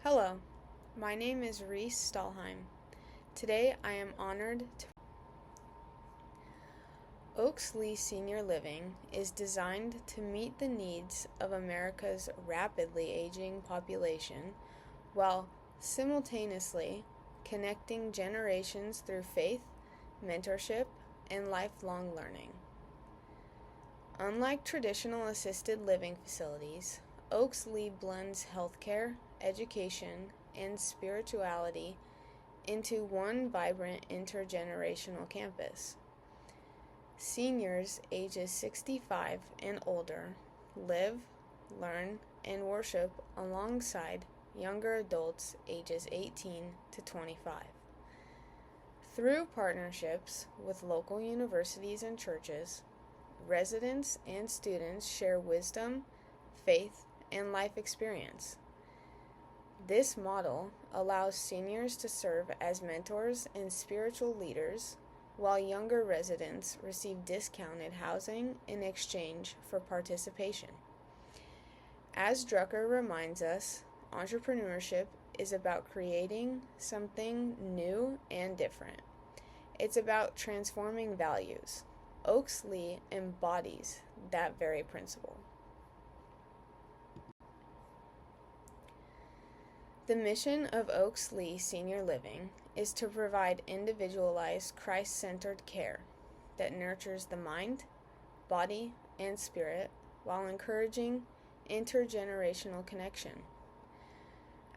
Hello, my name is Reese Stahlheim. Today I am honored to. Oaksley Senior Living is designed to meet the needs of America's rapidly aging population while simultaneously connecting generations through faith, mentorship, and lifelong learning. Unlike traditional assisted living facilities, Oaksley blends healthcare, education, and spirituality into one vibrant intergenerational campus. Seniors ages 65 and older live, learn, and worship alongside younger adults ages 18 to 25. Through partnerships with local universities and churches, residents and students share wisdom, faith, and life experience. This model allows seniors to serve as mentors and spiritual leaders, while younger residents receive discounted housing in exchange for participation. As Drucker reminds us, entrepreneurship is about creating something new and different. It's about transforming values. Oaksley embodies that very principle. The mission of Oaksley Senior Living is to provide individualized, Christ-centered care that nurtures the mind, body, and spirit while encouraging intergenerational connection.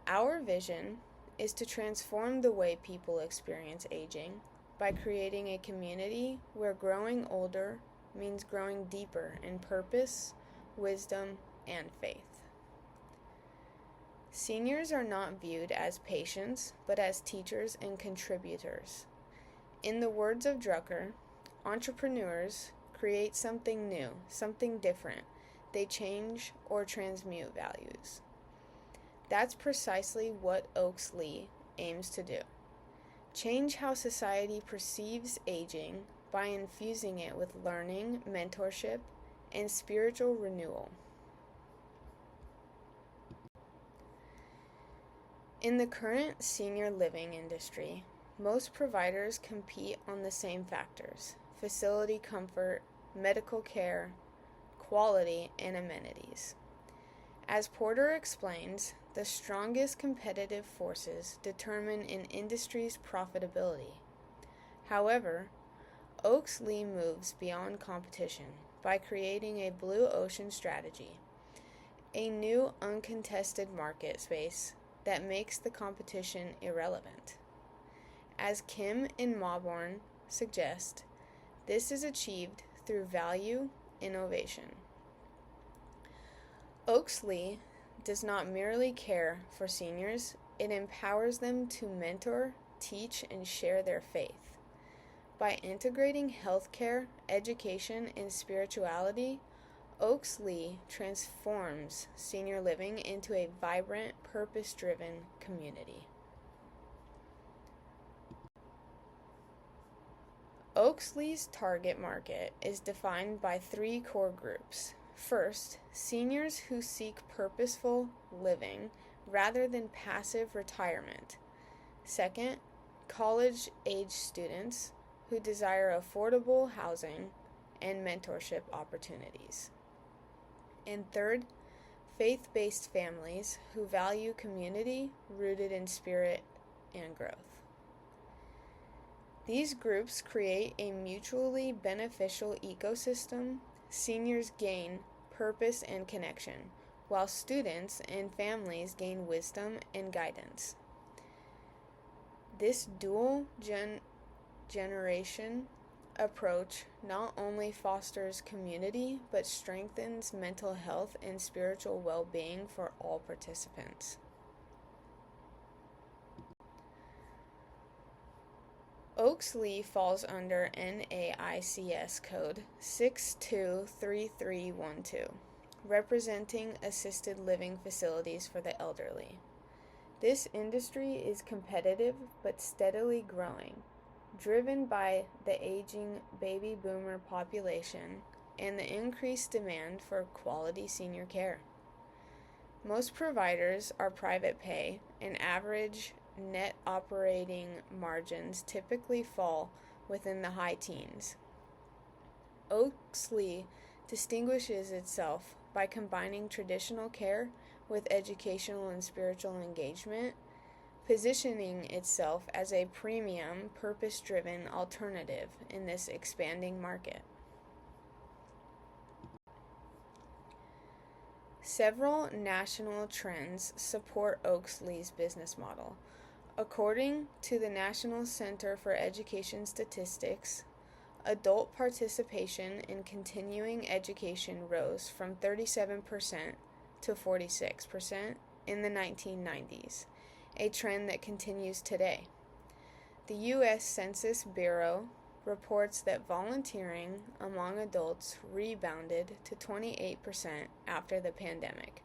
Our vision is to transform the way people experience aging by creating a community where growing older means growing deeper in purpose, wisdom, and faith. Seniors are not viewed as patients, but as teachers and contributors. In the words of Drucker, entrepreneurs create something new, something different. They change or transmute values. That's precisely what Oaksley aims to do. Change how society perceives aging by infusing it with learning, mentorship, and spiritual renewal. In the current senior living industry, most providers compete on the same factors: facility comfort, medical care, quality, and amenities. As Porter explains, the strongest competitive forces determine an industry's profitability. However, Oaksley moves beyond competition by creating a blue ocean strategy, a new uncontested market space that makes the competition irrelevant. As Kim and Mawborn suggest, this is achieved through value innovation. Oaksley does not merely care for seniors, it empowers them to mentor, teach, and share their faith. By integrating healthcare, education, and spirituality, Oaksley transforms senior living into a vibrant, purpose-driven community. Oaksley's target market is defined by three core groups. First, seniors who seek purposeful living rather than passive retirement. Second, college-age students who desire affordable housing and mentorship opportunities. And third, faith-based families who value community rooted in spirit and growth. These groups create a mutually beneficial ecosystem. Seniors gain purpose and connection, while students and families gain wisdom and guidance. This dual generation approach not only fosters community, but strengthens mental health and spiritual well-being for all participants. Oaksley falls under NAICS code 623312, representing assisted living facilities for the elderly. This industry is competitive but steadily growing, driven by the aging baby boomer population and the increased demand for quality senior care. Most providers are private pay, and average net operating margins typically fall within the high teens. Oaksley distinguishes itself by combining traditional care with educational and spiritual engagement, positioning itself as a premium, purpose-driven alternative in this expanding market. Several national trends support Oaksley's business model. According to the National Center for Education Statistics, adult participation in continuing education rose from 37% to 46% in the 1990s, a trend that continues today. The U.S. Census Bureau reports that volunteering among adults rebounded to 28% after the pandemic,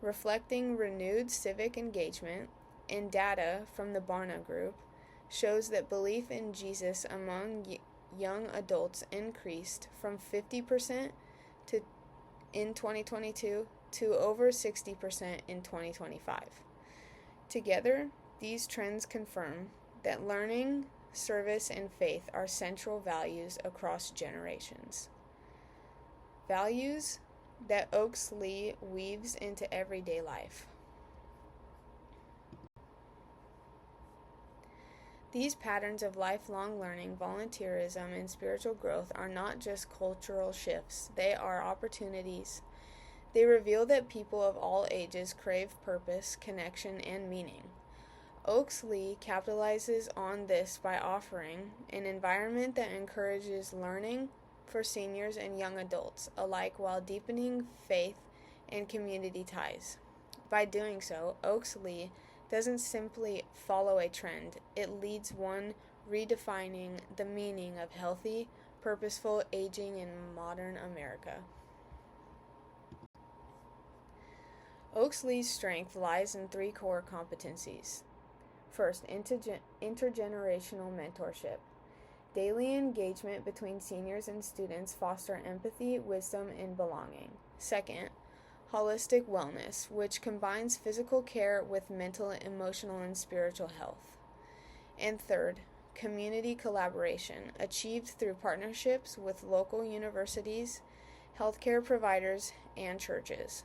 reflecting renewed civic engagement, and data from the Barna Group shows that belief in Jesus among young adults increased from 50% in 2022 to over 60% in 2025. Together, these trends confirm that learning, service, and faith are central values across generations. Values that Oaksley weaves into everyday life. These patterns of lifelong learning, volunteerism, and spiritual growth are not just cultural shifts, they are opportunities. They reveal that people of all ages crave purpose, connection, and meaning. Oaksley capitalizes on this by offering an environment that encourages learning for seniors and young adults alike while deepening faith and community ties. By doing so, Oaksley doesn't simply follow a trend, it leads one redefining the meaning of healthy, purposeful aging in modern America. Oaksley's strength lies in three core competencies. First, intergenerational mentorship. Daily engagement between seniors and students foster empathy, wisdom, and belonging. Second, holistic wellness, which combines physical care with mental, emotional, and spiritual health. And third, community collaboration, achieved through partnerships with local universities, healthcare providers, and churches.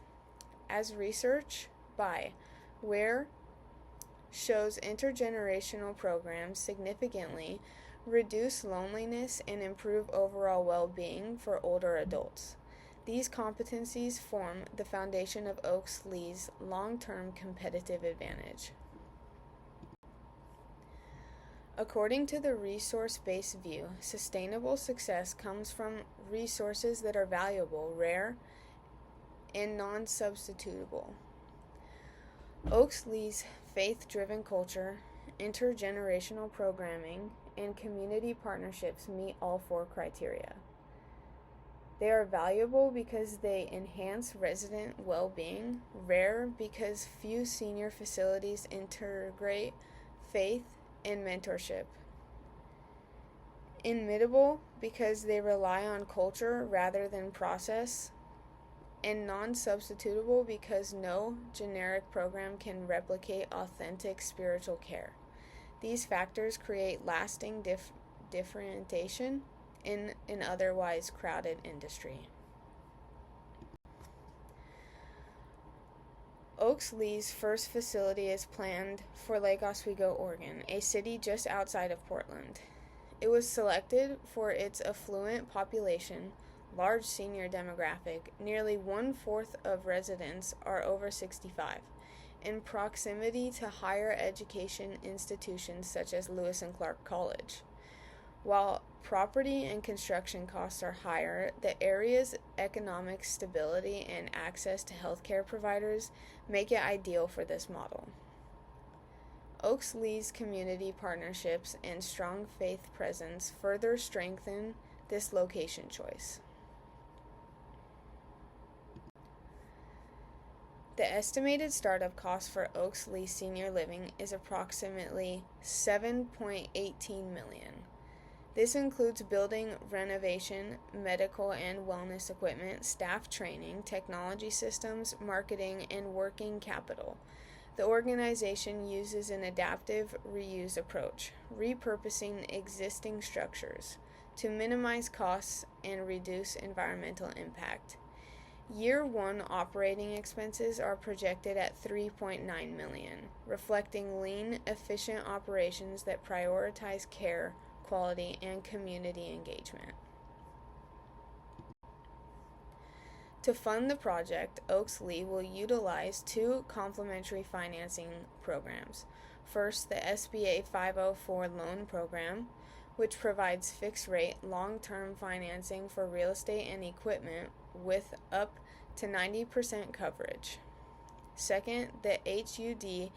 As research by Ware shows, intergenerational programs significantly reduce loneliness and improve overall well-being for older adults. These competencies form the foundation of Oaksley's long-term competitive advantage. According to the resource-based view, sustainable success comes from resources that are valuable, rare, and non-substitutable. Oaksley's faith-driven culture, intergenerational programming, and community partnerships meet all four criteria. They are valuable because they enhance resident well-being, rare because few senior facilities integrate faith and mentorship, imitable because they rely on culture rather than process, and non-substitutable because no generic program can replicate authentic spiritual care. These factors create lasting differentiation in an otherwise crowded industry. Oaksley's first facility is planned for Lake Oswego, Oregon, a city just outside of Portland. It was selected for its affluent population, large senior demographic. Nearly 1/4 of residents are over 65, in proximity to higher education institutions such as Lewis and Clark College. While property and construction costs are higher, the area's economic stability and access to healthcare providers make it ideal for this model. Oaksley's community partnerships and strong faith presence further strengthen this location choice. The estimated startup cost for Oaksley Senior Living is approximately $7.18 million. This includes building renovation, medical and wellness equipment, staff training, technology systems, marketing, and working capital. The organization uses an adaptive reuse approach, repurposing existing structures to minimize costs and reduce environmental impact. Year 1 operating expenses are projected at $3.9 million, reflecting lean, efficient operations that prioritize care, quality, and community engagement. To fund the project, Oaks-Lee will utilize 2 complementary financing programs. First, the SBA 504 loan program, which provides fixed-rate, long-term financing for real estate and equipment with up to 90% coverage. Second, the HUD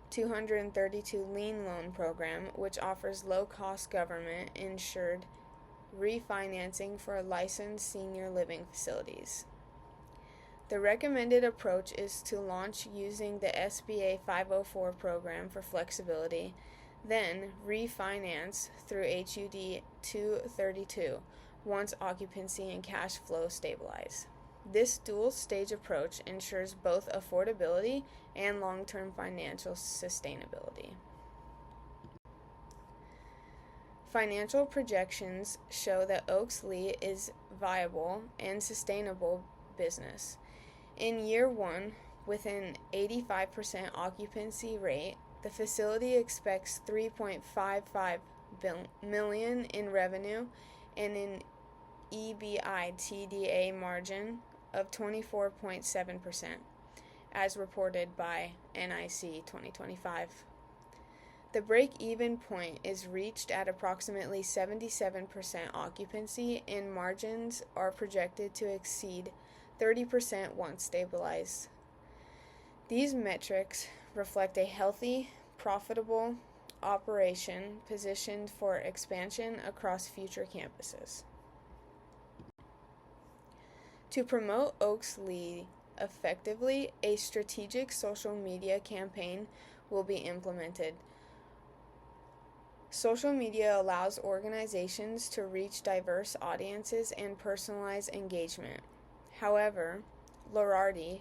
232 Lien Loan Program, which offers low-cost government-insured refinancing for licensed senior living facilities. The recommended approach is to launch using the SBA 504 program for flexibility, then refinance through HUD 232 once occupancy and cash flow stabilize. This dual-stage approach ensures both affordability and long-term financial sustainability. Financial projections show that Oaks-Lee is viable and sustainable business. In year 1, with an 85% occupancy rate, the facility expects $3.55 million in revenue and an EBITDA margin of 24.7%, as reported by NIC 2025. The break-even point is reached at approximately 77% occupancy, and margins are projected to exceed 30% once stabilized. These metrics reflect a healthy, profitable operation positioned for expansion across future campuses. To promote Oaks-Lee effectively, a strategic social media campaign will be implemented. Social media allows organizations to reach diverse audiences and personalize engagement. However, Lorardi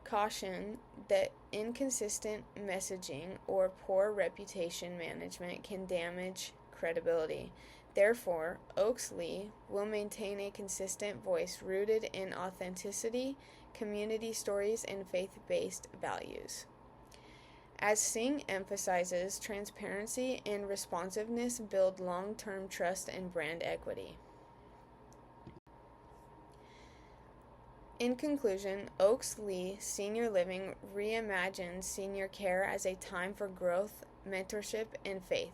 cautioned that inconsistent messaging or poor reputation management can damage credibility. Therefore, Oaks-Lee will maintain a consistent voice rooted in authenticity, community stories, and faith-based values. As Singh emphasizes, transparency and responsiveness build long-term trust and brand equity. In conclusion, Oaks-Lee Senior Living reimagines senior care as a time for growth, mentorship, and faith.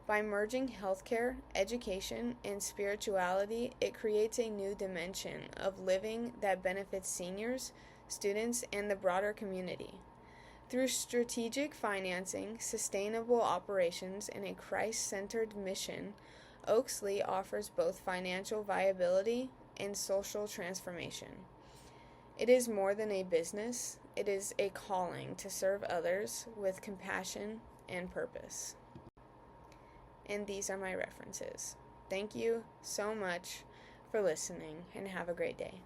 By merging healthcare, education, and spirituality, it creates a new dimension of living that benefits seniors, students, and the broader community. Through strategic financing, sustainable operations, and a Christ-centered mission, Oaks-Lee offers both financial viability and social transformation. It is more than a business, it is a calling to serve others with compassion and purpose. And these are my references. Thank you so much for listening, and have a great day.